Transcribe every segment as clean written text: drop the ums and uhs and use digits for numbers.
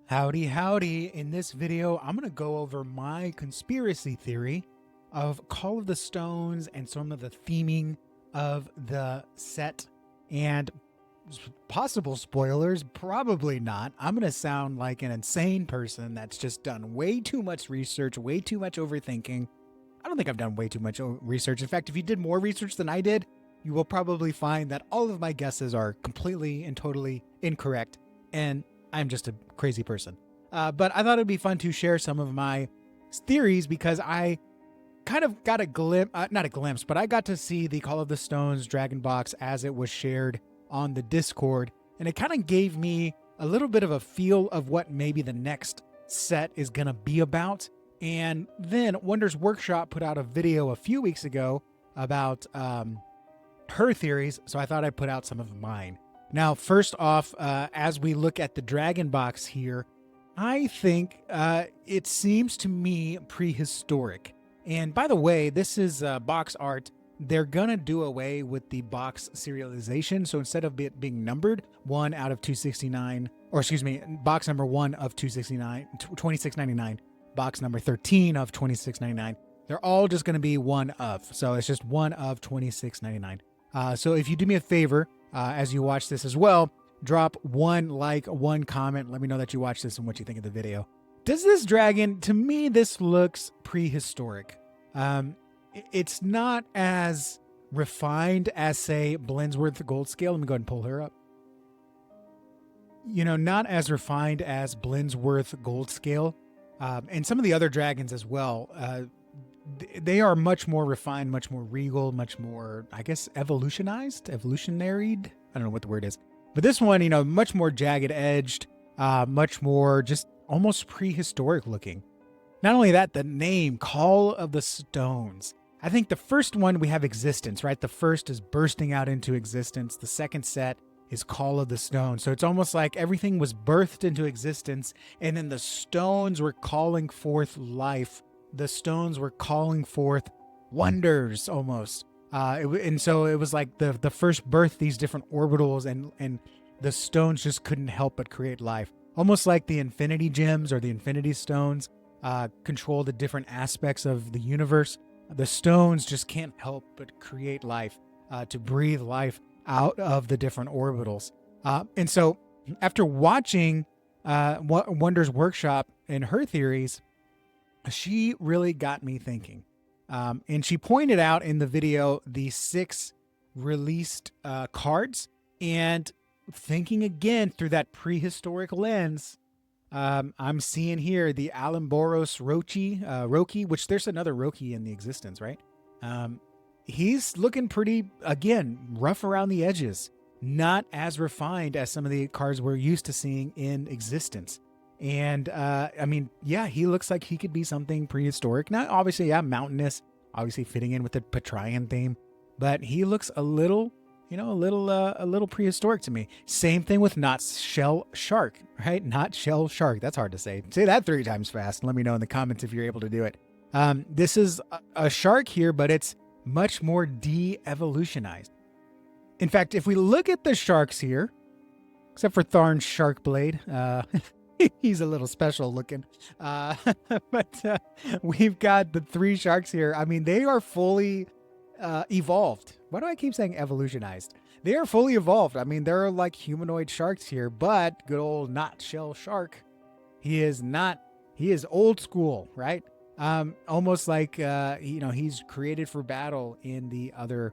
Howdy, howdy. In this video, I'm going to go over my conspiracy theory of Call of the Stones and some of the theming of the set and possible spoilers. Probably not. I'm going to sound like an insane person that's just done way too much research, way too much overthinking. I don't think I've done way too much research. In fact, if you did more research than I did, you will probably find that all of my guesses are completely and totally incorrect. And I'm just a crazy person. But I thought it'd be fun to share some of my theories because I kind of got a glimpse, not a glimpse, but I got to see the Call of the Stones Dragon Box as it was shared on the Discord. And it kind of gave me a little bit of a feel of what maybe the next set is going to be about. And then Wonder's Workshop put out a video a few weeks ago about her theories. So I thought I'd put out some of mine. Now, first off, as we look at the Dragon Box here, I think it seems to me prehistoric. And by the way, this is box art. They're going to do away with the box serialization. So instead of it being numbered 1 out of 269, or excuse me, box number 1 of 269, 2699, box number 13 of 2699, they're all just going to be 1 of. So it's just 1 of 2699. So if you do me a favor, as you watch this as well, drop 1 like, 1 comment. Let me know that you watched this and what you think of the video. Does this dragon, to me, this looks prehistoric. It's not as refined as, say, Blensworth Gold Scale. Let me go ahead and pull her up. You know, not as refined as Blensworth Gold Scale. And some of the other dragons as well. They are much more refined, much more regal, much more, I guess, evolutionized, evolutionaried. I don't know what the word is. But this one, you know, much more jagged edged, much more just almost prehistoric looking. Not only that, the name, Call of the Stones. I think the first one we have existence, right? The first is bursting out into existence. The second set is Call of the Stones. So it's almost like everything was birthed into existence and then the stones were calling forth life. The stones were calling forth wonders almost. And so it was like the first birth, these different orbitals, and the stones just couldn't help but create life. Almost like the infinity gems or the infinity stones control the different aspects of the universe. The stones just can't help but create life, to breathe life out of the different orbitals. And so after watching Wonder's Workshop and her theories, she really got me thinking. And she pointed out in the video the 6 released cards, and thinking again through that prehistoric lens, I'm seeing here the Alamboros Roki, which there's another Roki in the existence, right? He's looking pretty, again, rough around the edges, not as refined as some of the cards we're used to seeing in existence. And I mean, yeah, he looks like he could be something prehistoric. Not obviously, yeah, mountainous, obviously fitting in with the Petrian theme, but he looks a little, you know, a little prehistoric to me. Same thing with Not Shell Shark, right? Not Shell Shark. That's hard to say. Say that 3 times fast and let me know in the comments if you're able to do it. This is a shark here, but it's much more de-evolutionized. In fact, if we look at the sharks here, except for Tharn's Sharkblade, he's a little special looking. But we've got the 3 sharks here. I mean, they are fully evolved. Why do I keep saying evolutionized? They are fully evolved. I mean, they're like humanoid sharks here, but good old Not Shell Shark, he is not. He is old school, right? Almost like, you know, he's created for battle in the other,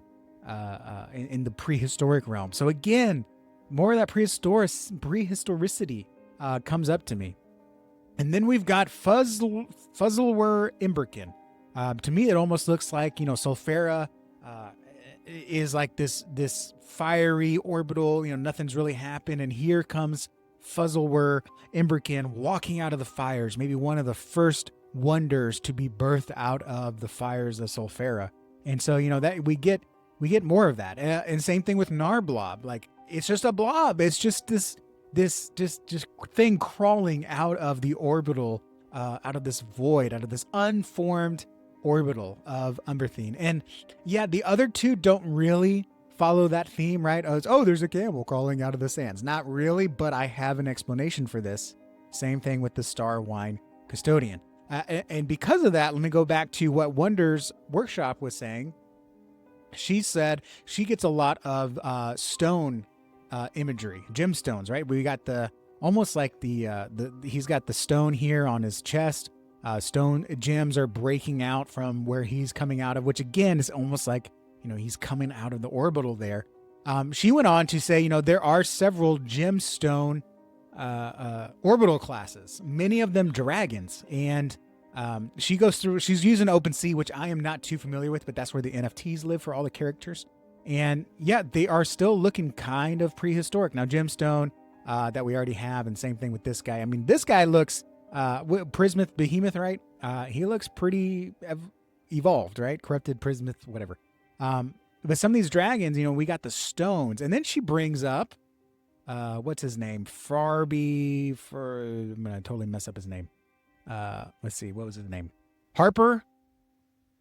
in the prehistoric realm. So again, more of that prehistoricity comes up to me. And then we've got Fuzzlewur Imberkin. To me, it almost looks like, you know, Sulfera is like this fiery orbital, you know, nothing's really happened. And here comes Fuzzlewur Imberkin walking out of the fires, maybe one of the first wonders to be birthed out of the fires of Sulfera. And so, you know, that we get more of that. And same thing with Narblob. Like, it's just a blob. It's just this thing crawling out of the orbital, out of this void, out of this unformed orbital of Umberthine. And yeah, the other 2 don't really follow that theme, right? Oh, there's a camel crawling out of the sands. Not really, but I have an explanation for this. Same thing with the Star Wine Custodian. And because of that, let me go back to what Wonder's workshop was saying. She said she gets a lot of stone imagery, gemstones, right? We got the almost like he's got the stone here on his chest. Stone gems are breaking out from where he's coming out of, which again is almost like, he's coming out of the orbital there. She went on to say, there are several gemstone orbital classes, many of them dragons. And she goes through, she's using OpenSea, which I am not too familiar with, but that's where the NFTs live for all the characters. And yeah, they are still looking kind of prehistoric. Now, gemstone that we already have, and same thing with this guy. I mean, this guy looks, Prismith Behemoth, right? He looks pretty evolved, right? Corrupted Prismith, whatever. But some of these dragons, we got the stones. And then she brings up, what's his name? I'm going to totally mess up his name. Let's see, what was his name? Harper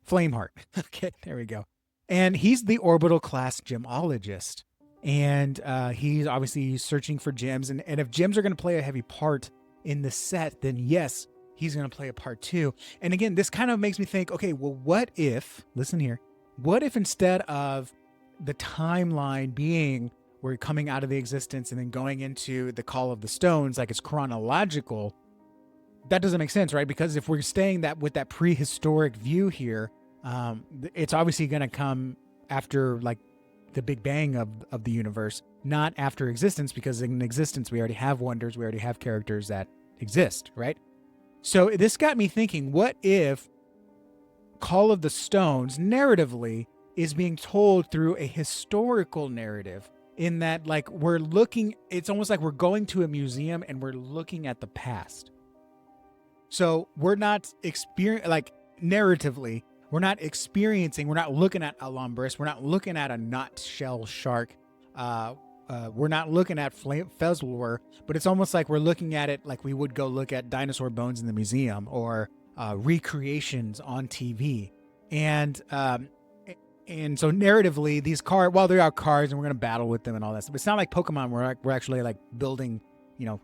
Flameheart. Okay, there we go. And he's the orbital class gemologist. And he's obviously searching for gems. And if gems are going to play a heavy part in the set, then yes, he's going to play a part too. And again, this kind of makes me think, okay, well, what if, listen here, what if instead of the timeline being we're coming out of the existence and then going into the Call of the Stones, like it's chronological, that doesn't make sense, right? Because if we're staying with that prehistoric view here, it's obviously going to come after like the Big Bang of the universe, not after existence, because in existence, we already have wonders. We already have characters that exist, right? So this got me thinking, what if Call of the Stones narratively is being told through a historical narrative, in that like it's almost like we're going to a museum and we're looking at the past. So we're not narratively, we're not looking at Alumbris. We're not looking at a nutshell shark. We're not looking at Fezlor, but it's almost like we're looking at it like we would go look at dinosaur bones in the museum or recreations on TV. And so narratively, these while they are cards and we're going to battle with them and all that stuff, it's not like Pokemon where we're actually like building,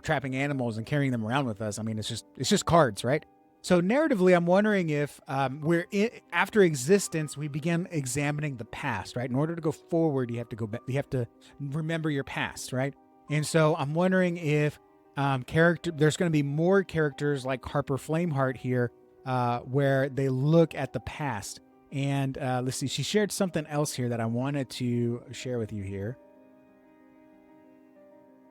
trapping animals and carrying them around with us. I mean, it's just cards, right? So narratively, I'm wondering if after existence, we begin examining the past, right? In order to go forward, you have to go back. You have to remember your past, right? And so I'm wondering if there's going to be more characters like Harper Flameheart here, where they look at the past. And let's see, she shared something else here that I wanted to share with you here.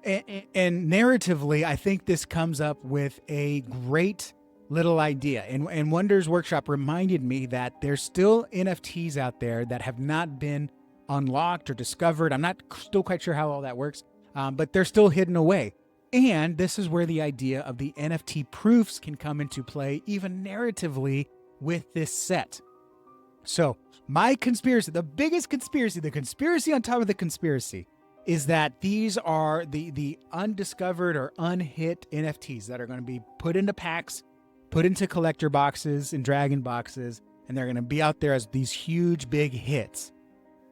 And narratively, I think this comes up with a great little idea. And Wonder's Workshop reminded me that there's still NFTs out there that have not been unlocked or discovered. I'm not still quite sure how all that works, but they're still hidden away. And this is where the idea of the NFT proofs can come into play, even narratively, with this set. So my conspiracy, the biggest conspiracy, the conspiracy on top of the conspiracy, is that these are the undiscovered or unhit NFTs that are going to be put into packs, put into collector boxes and dragon boxes, and they're going to be out there as these huge, big hits.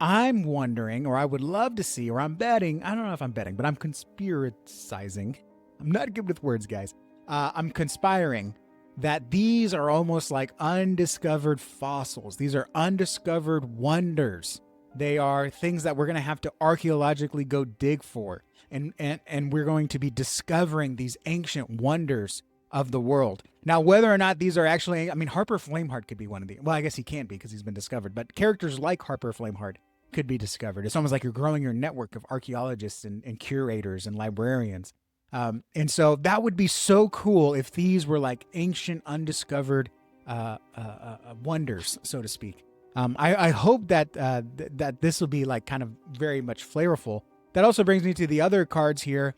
I'm wondering, or I would love to see, or I'm betting, I don't know if I'm betting, but I'm conspiracizing. I'm not good with words, guys. I'm conspiring that these are almost like undiscovered fossils. These are undiscovered wonders. They are things that we're going to have to archaeologically go dig for. And we're going to be discovering these ancient wonders of the world. Now, whether or not these are actually, Harper Flameheart could be one of the, well, I guess he can't be because he's been discovered, but characters like Harper Flameheart could be discovered. It's almost like you're growing your network of archaeologists and curators and librarians. And so that would be so cool if these were like ancient, undiscovered wonders, so to speak. I hope that that this will be like kind of very much flavorful. That also brings me to the other cards here.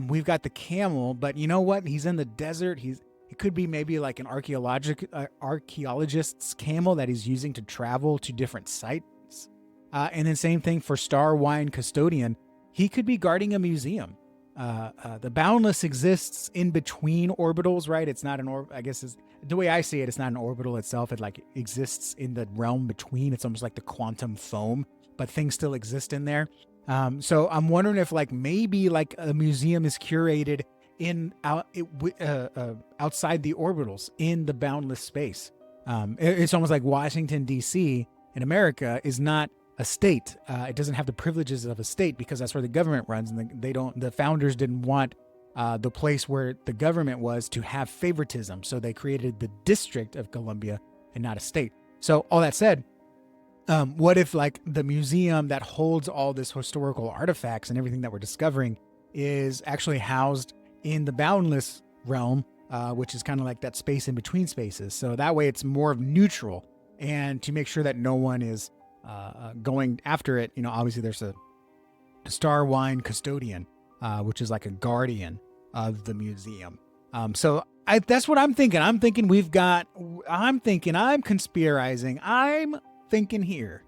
We've got the camel, but you know what? He's in the desert. It could be maybe like an archaeologist's camel that he's using to travel to different sites. And then same thing for Star Wine Custodian. He could be guarding a museum. The Boundless exists in between orbitals, right? It's not I guess the way I see it, it's not an orbital itself. It like exists in the realm between. It's almost like the quantum foam, but things still exist in there. So I'm wondering if like maybe like a museum is curated outside the orbitals in the boundless space. It's almost like Washington, D.C. in America is not a state. It doesn't have the privileges of a state because that's where the government runs, and the founders didn't want the place where the government was to have favoritism. So they created the District of Columbia and not a state. So all that said, what if like the museum that holds all this historical artifacts and everything that we're discovering is actually housed in the boundless realm, which is kind of like that space in between spaces. So that way it's more of neutral, and to make sure that no one is going after it, obviously there's a Star Wine custodian, which is like a guardian of the museum. So that's what I'm thinking. I'm conspirizing. I'm thinking here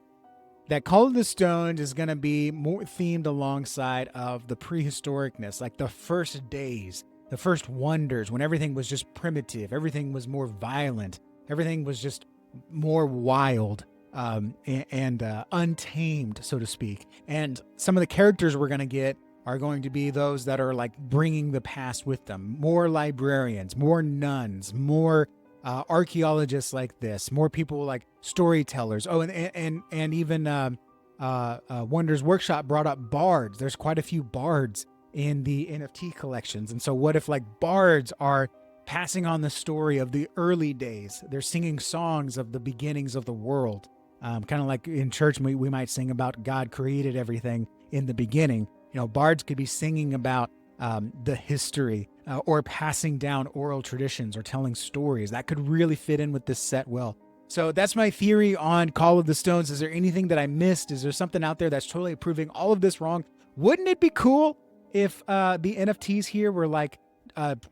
that Call of the Stones is going to be more themed alongside of the prehistoricness, like the first days, the first wonders, when everything was just primitive, everything was more violent, everything was just more wild, and untamed, so to speak. And some of the characters we're going to get are going to be those that are like bringing the past with them. More librarians, more nuns, more archaeologists like this, more people like storytellers. Oh, and even Wonders Workshop brought up bards. There's quite a few bards in the NFT collections. And so what if like bards are passing on the story of the early days? They're singing songs of the beginnings of the world. Kind of like in church, we might sing about God created everything in the beginning. Bards could be singing about the history or passing down oral traditions or telling stories. That could really fit in with this set well. So that's my theory on Call of the Stones. Is there anything that I missed? Is there something out there that's totally proving all of this wrong? Wouldn't it be cool if the NFTs here were like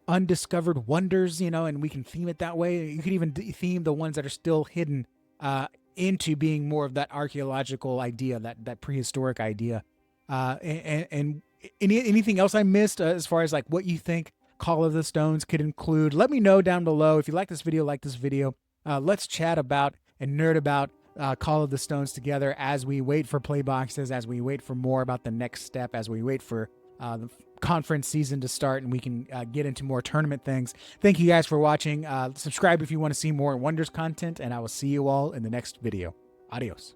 undiscovered wonders, and we can theme it that way? You could even theme the ones that are still hidden into being more of that archaeological idea, that prehistoric idea. And anything else I missed as far as like what you think Call of the Stones could include? Let me know down below. If you like this video, let's chat about and nerd about Call of the Stones together as we wait for play boxes, as we wait for more about the next step, as we wait for the conference season to start, and we can get into more tournament things. Thank you guys for watching. Subscribe if you want to see more Wonders content, and I will see you all in the next video. Adios.